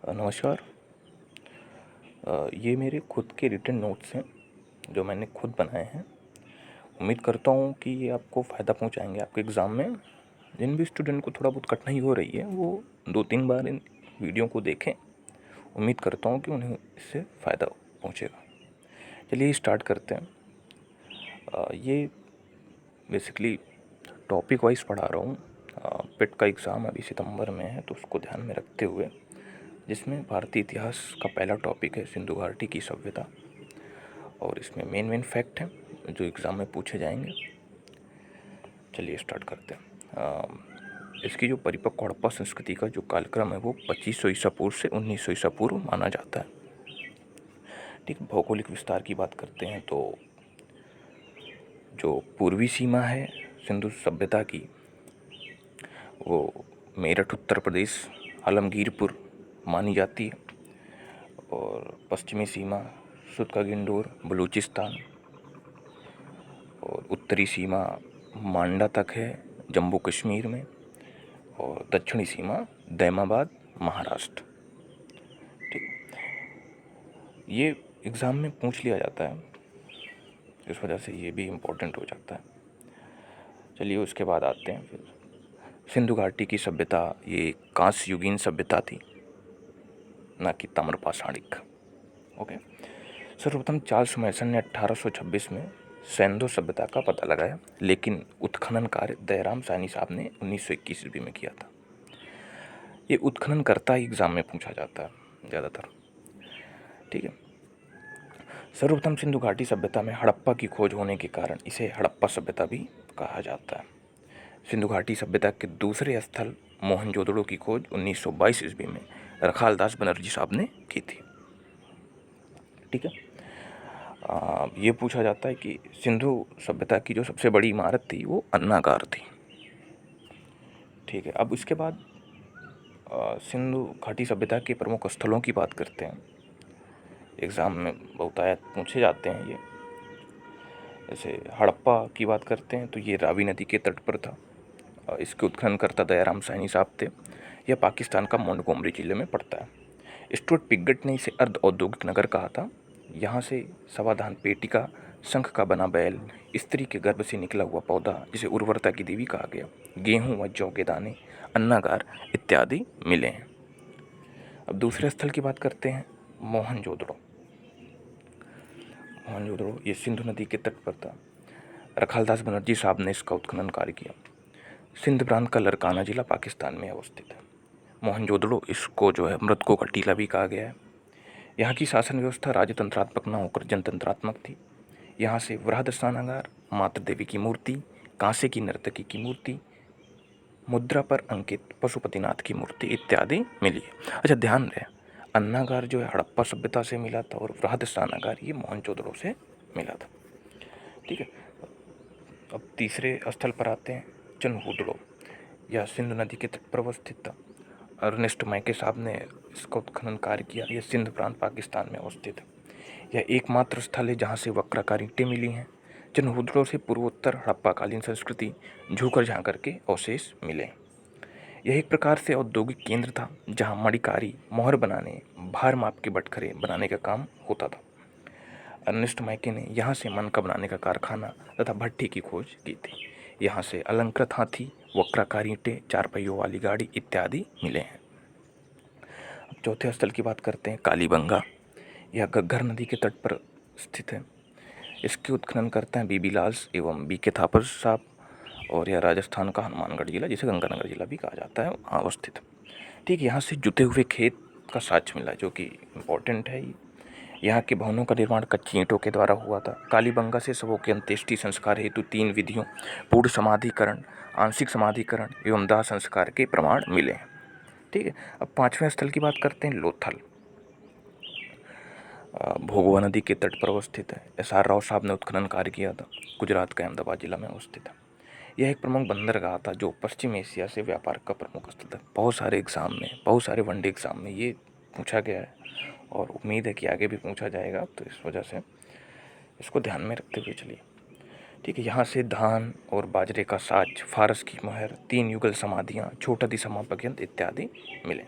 नमस्कार। ये मेरे खुद के रिटन नोट्स हैं जो मैंने खुद बनाए हैं। उम्मीद करता हूँ कि ये आपको फ़ायदा पहुँचाएँगे आपके एग्ज़ाम में। जिन भी स्टूडेंट को थोड़ा बहुत कठिनाई हो रही है वो 2-3 बार इन वीडियो को देखें। उम्मीद करता हूँ कि उन्हें इससे फ़ायदा पहुँचेगा। चलिए स्टार्ट करते हैं। ये बेसिकली टॉपिक वाइज़ पढ़ा रहा हूँ। पिट का एग्ज़ाम अभी सितंबर में है तो उसको ध्यान में रखते हुए, जिसमें भारतीय इतिहास का पहला टॉपिक है सिंधु घाटी की सभ्यता, और इसमें मेन फैक्ट हैं जो एग्ज़ाम में पूछे जाएंगे। चलिए स्टार्ट करते हैं। इसकी जो परिपक्व हड़प्पा संस्कृति का जो कालक्रम है वो 2500 ईसा पूर्व से 1900 ईसा पूर्व माना जाता है। ठीक, भौगोलिक विस्तार की बात करते हैं तो जो पूर्वी सीमा है सिंधु सभ्यता की वो मेरठ उत्तर प्रदेश, आलमगीरपुर मानी जाती है, और पश्चिमी सीमा सुतका गिंडोर बलूचिस्तान, और उत्तरी सीमा मांडा तक है जम्मू कश्मीर में, और दक्षिणी सीमा दैमाबाद महाराष्ट्र। ठीक, ये एग्ज़ाम में पूछ लिया जाता है, इस वजह से ये भी इम्पोर्टेंट हो जाता है। चलिए उसके बाद आते हैं फिर सिंधु घाटी की सभ्यता। ये कांस्य युगीन सभ्यता थी, ना कि ताम्रपाषाणिक। ओके। सर्वप्रथम चार्ल्स मैसन ने 1826 में सैंधो सभ्यता का पता लगाया, लेकिन उत्खनन कार्य दयाराम साहनी साहब ने 1921 ईस्वी में किया था। ये उत्खनन करता ही एग्जाम में पूछा जाता है ज़्यादातर। ठीक है। सर्वप्रथम सिंधु घाटी सभ्यता में हड़प्पा की खोज होने के कारण इसे हड़प्पा सभ्यता भी कहा जाता है। सिंधु घाटी सभ्यता के दूसरे स्थल मोहनजोदड़ो की खोज 1922 ईस्वी में रखालदास बनर्जी साहब ने की थी। ठीक है। ये पूछा जाता है कि सिंधु सभ्यता की जो सबसे बड़ी इमारत थी वो अन्नागार थी। ठीक है। अब इसके बाद सिंधु घाटी सभ्यता के प्रमुख स्थलों की बात करते हैं। एग्ज़ाम में बहुतायत पूछे जाते हैं ये। जैसे हड़प्पा की बात करते हैं तो ये रावी नदी के तट पर था। इसके उत्खननकर्ता दयाराम साहनी साहब थे। यह पाकिस्तान का मोंटगोमरी जिले में पड़ता है। स्टुअर्ट पिगट ने इसे अर्ध औद्योगिक नगर कहा था। यहाँ से समाधान पेटिका, शंख का बना बैल, स्त्री के गर्भ से निकला हुआ पौधा जिसे उर्वरता की देवी कहा गया, गेहूं व जौ के दाने, अन्नागार इत्यादि मिले हैं। अब दूसरे स्थल की बात करते हैं, मोहनजोदड़ो। मोहनजोदड़ो ये सिंधु नदी के तट पर था। रखालदास बनर्जी साहब ने इसका उत्खनन कार्य किया। सिंध प्रांत का लरकाना जिला पाकिस्तान में अवस्थित है। मोहनजोदड़ो इसको जो है मृतकों का टीला भी कहा गया है। यहाँ की शासन व्यवस्था राजतंत्रात्मक न होकर जनतंत्रात्मक थी। यहाँ से वृहद स्नानागार, मातृ देवी की मूर्ति, कांसे की नर्तकी की मूर्ति, मुद्रा पर अंकित पशुपतिनाथ की मूर्ति इत्यादि मिली है। अच्छा, ध्यान रहे, अन्नागार जो है हड़प्पा सभ्यता से मिला था और वृहद स्नानागार ये मोहनजोदड़ो से मिला था। ठीक है। अब तीसरे स्थल पर आते हैं, चनहूदड़ो। यह सिंधु नदी के तट पर अवस्थित था। अर्नेस्ट मैके साहब ने इसका उत्खनन कार्य किया। यह सिंध प्रांत पाकिस्तान में अवस्थित है। यह एकमात्र स्थल है जहाँ से वक्राकार ईंटें मिली हैं। चनहूदड़ो से पूर्वोत्तर हड़प्पाकालीन संस्कृति झूकर झांकर के अवशेष मिले। यह एक प्रकार से औद्योगिक केंद्र था जहाँ मणिकारी, मोहर बनाने, भार माप के बटखरे बनाने का काम होता था। अर्नेस्ट मैके ने यहाँ से मनका बनाने का कारखाना तथा भट्ठी की खोज की थी। यहाँ से अलंकृत हाथी, वक्राकार ईंटें, चार पहियों वाली गाड़ी इत्यादि मिले हैं। अब चौथे स्थल की बात करते हैं, कालीबंगा। यह घग्गर नदी के तट पर स्थित है। इसके उत्खनन करते हैं बीबी लाल्स एवं बी के थापर साहब, और यह राजस्थान का हनुमानगढ़ जिला, जिसे गंगानगर जिला भी कहा जाता है, वहाँ अवस्थित है। ठीक, यहाँ से जुते हुए खेत का साक्ष्य मिला जो कि इम्पोर्टेंट है। यहाँ के भवनों का निर्माण कच्ची ईंटों के द्वारा हुआ था। कालीबंगा से शवों के अंत्येष्टि संस्कार हेतु 3 विधियों, पूर्ण समाधिकरण, आंशिक समाधिकरण एवं दाह संस्कार के प्रमाण मिले हैं। ठीक है। अब पाँचवें स्थल की बात करते हैं, लोथल। भोगवा नदी के तट पर अवस्थित है। SR राव साहब ने उत्खनन कार्य किया था। गुजरात का अहमदाबाद जिला में अवस्थित है। यह एक प्रमुख बंदरगाह था जो पश्चिम एशिया से व्यापार का प्रमुख स्थल था। बहुत सारे एग्जाम में, बहुत सारे वनडे एग्जाम में ये पूछा गया है और उम्मीद है कि आगे भी पूछा जाएगा, तो इस वजह से इसको ध्यान में रखते हुए चलिए। ठीक है। यहाँ से धान और बाजरे का साज, फारस की मोहर, 3 युगल समाधियाँ, छोटा दी समापक यंत्र इत्यादि मिले।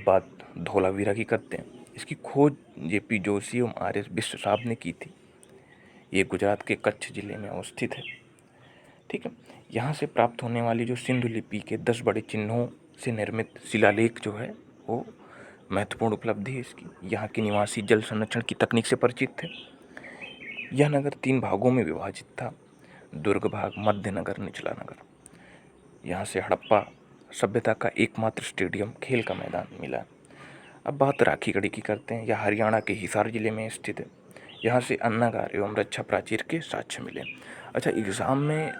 अब बात धौलावीरा की करते हैं। इसकी खोज जेपी जोशी एवं आर.एस. बिष्ट साहब ने की थी। ये गुजरात के कच्छ जिले में अवस्थित है। ठीक है, यहाँ से प्राप्त होने वाली जो सिंधु लिपि के 10 बड़े चिन्हों से निर्मित शिलालेख जो है वो महत्वपूर्ण उपलब्धि है इसकी। यहाँ के निवासी जल संरक्षण की तकनीक से परिचित थे। यह नगर 3 भागों में विभाजित था, दुर्ग भाग, मध्य नगर, निचला नगर। यहाँ से हड़प्पा सभ्यता का एकमात्र स्टेडियम, खेल का मैदान मिला। अब बात राखीगढ़ी की करते हैं। यह हरियाणा के हिसार जिले में स्थित है। यहाँ से अन्नागार एवं रक्षा प्राचीर के साक्ष्य मिले। अच्छा, एग्ज़ाम में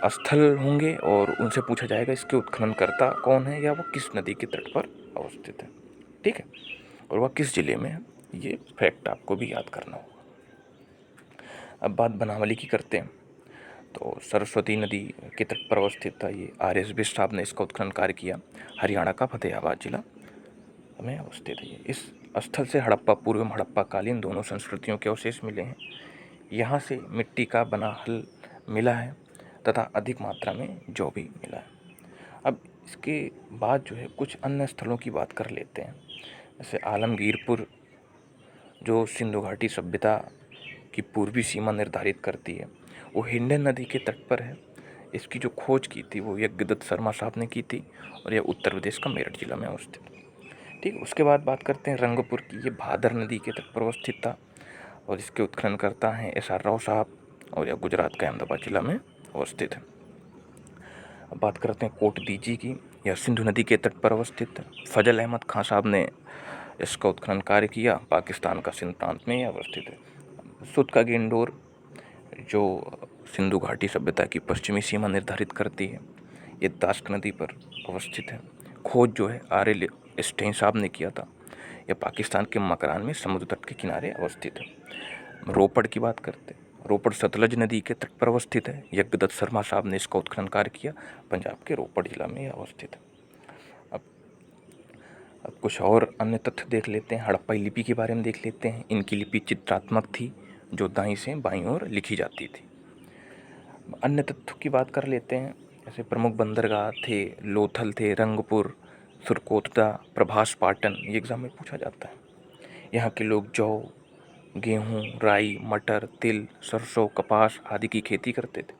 स्थल होंगे और उनसे पूछा जाएगा इसके उत्खननकर्ता कौन है या वो किस नदी के तट पर अवस्थित है। ठीक है, और वह किस जिले में है, ये फैक्ट आपको भी याद करना होगा। अब बात बनावली की करते हैं। तो सरस्वती नदी के तट पर अवस्थित था ये। आर.एस. बिष्ट साहब ने इसका उत्खनन कार्य किया। हरियाणा का फतेहाबाद जिला में अवस्थित है ये। इस स्थल से हड़प्पा पूर्व एवं हड़प्पा कालीन दोनों संस्कृतियों के अवशेष मिले हैं। यहाँ से मिट्टी का बना हल मिला है तथा अधिक मात्रा में जौ भी मिला है। अब इसके बाद जो है कुछ अन्य स्थलों की बात कर लेते हैं। जैसे आलमगीरपुर जो सिंधु घाटी सभ्यता की पूर्वी सीमा निर्धारित करती है, वो हिंडन नदी के तट पर है। इसकी जो खोज की थी वो यज्ञदत्त शर्मा साहब ने की थी और यह उत्तर प्रदेश का मेरठ जिला में अवस्थित है। ठीक, उसके बाद बात करते हैं रंगपुर की। ये भादर नदी के तट पर अवस्थित था और इसके उत्खननकर्ता हैं एस.आर. राव साहब और यह गुजरात के अहमदाबाद जिला में अवस्थित है। अब बात करते हैं कोट दीजी की। यह सिंधु नदी के तट पर अवस्थित है। फजल अहमद खान साहब ने इसका उत्खनन कार्य किया। पाकिस्तान का सिंध प्रांत में यह अवस्थित है। सुत का गेंडोर जो सिंधु घाटी सभ्यता की पश्चिमी सीमा निर्धारित करती है, ये दाश्क नदी पर अवस्थित है। खोज जो है आर.एल. स्टेन साहब ने किया था। यह पाकिस्तान के मकरान में समुद्र तट के किनारे अवस्थित है। रोपड़ की बात करते हैं। रोपड़ सतलज नदी के तट पर अवस्थित है। यज्ञदत्त शर्मा साहब ने इसका उत्खनन कार्य किया। पंजाब के रोपड़ जिला में यह अवस्थित है। अब कुछ और अन्य तथ्य देख लेते हैं। हड़प्पाई लिपि के बारे में देख लेते हैं। इनकी लिपि चित्रात्मक थी जो दाईं से बाईं ओर लिखी जाती थी। अन्य तथ्यों की बात कर लेते हैं। जैसे प्रमुख बंदरगाह थे, लोथल थे, रंगपुर, सुरकोटदा, प्रभास, पाटन। ये एग्जाम में पूछा जाता है। यहाँ के लोग जौ, गेहूँ, राई, मटर, तिल, सरसों, कपास आदि की खेती करते थे।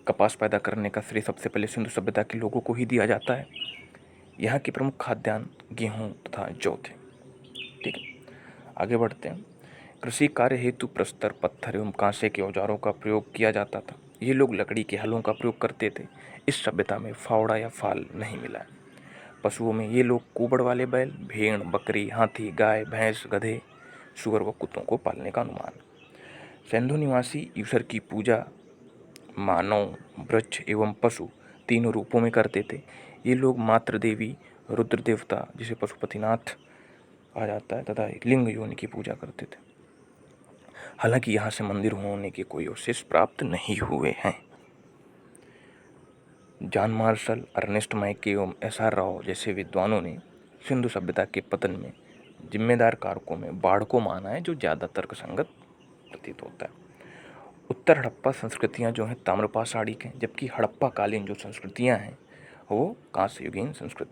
कपास पैदा करने का श्रेय सबसे पहले सिंधु सभ्यता के लोगों को ही दिया जाता है। यहाँ के प्रमुख खाद्यान्न गेहूँ तथा जौ थे। ठीक है, आगे बढ़ते हैं। कृषि कार्य हेतु प्रस्तर, पत्थर एवं कांसे के औजारों का प्रयोग किया जाता था। ये लोग लकड़ी के हलों का प्रयोग करते थे। इस सभ्यता में फावड़ा या फाल नहीं मिला है। पशुओं में ये लोग कुबड़ वाले बैल, भेड़, बकरी, हाथी, गाय, भैंस, गधे, सुअर व कुत्तों को पालने का अनुमान। सिंधु निवासी ईश्वर की पूजा मानव, वृक्ष एवं पशु तीनों रूपों में करते थे। ये लोग मातृ देवी, रुद्र देवता जिसे पशुपतिनाथ कहा जाता है तथा लिंग योनि की पूजा करते थे। हालांकि यहाँ से मंदिर होने के कोई अवशेष प्राप्त नहीं हुए हैं। जॉन मार्शल, अर्नेस्ट मैके एवं एस.आर. राव जैसे विद्वानों ने सिंधु सभ्यता के पतन में जिम्मेदार कारकों में बाढ़ को माना है, जो ज़्यादा तर्कसंगत प्रतीत होता है। उत्तर हड़प्पा संस्कृतियाँ जो हैं ताम्रपाषाणिक हैं, जबकि हड़प्पा कालीन जो संस्कृतियाँ हैं वो कांस्य युगीन संस्कृति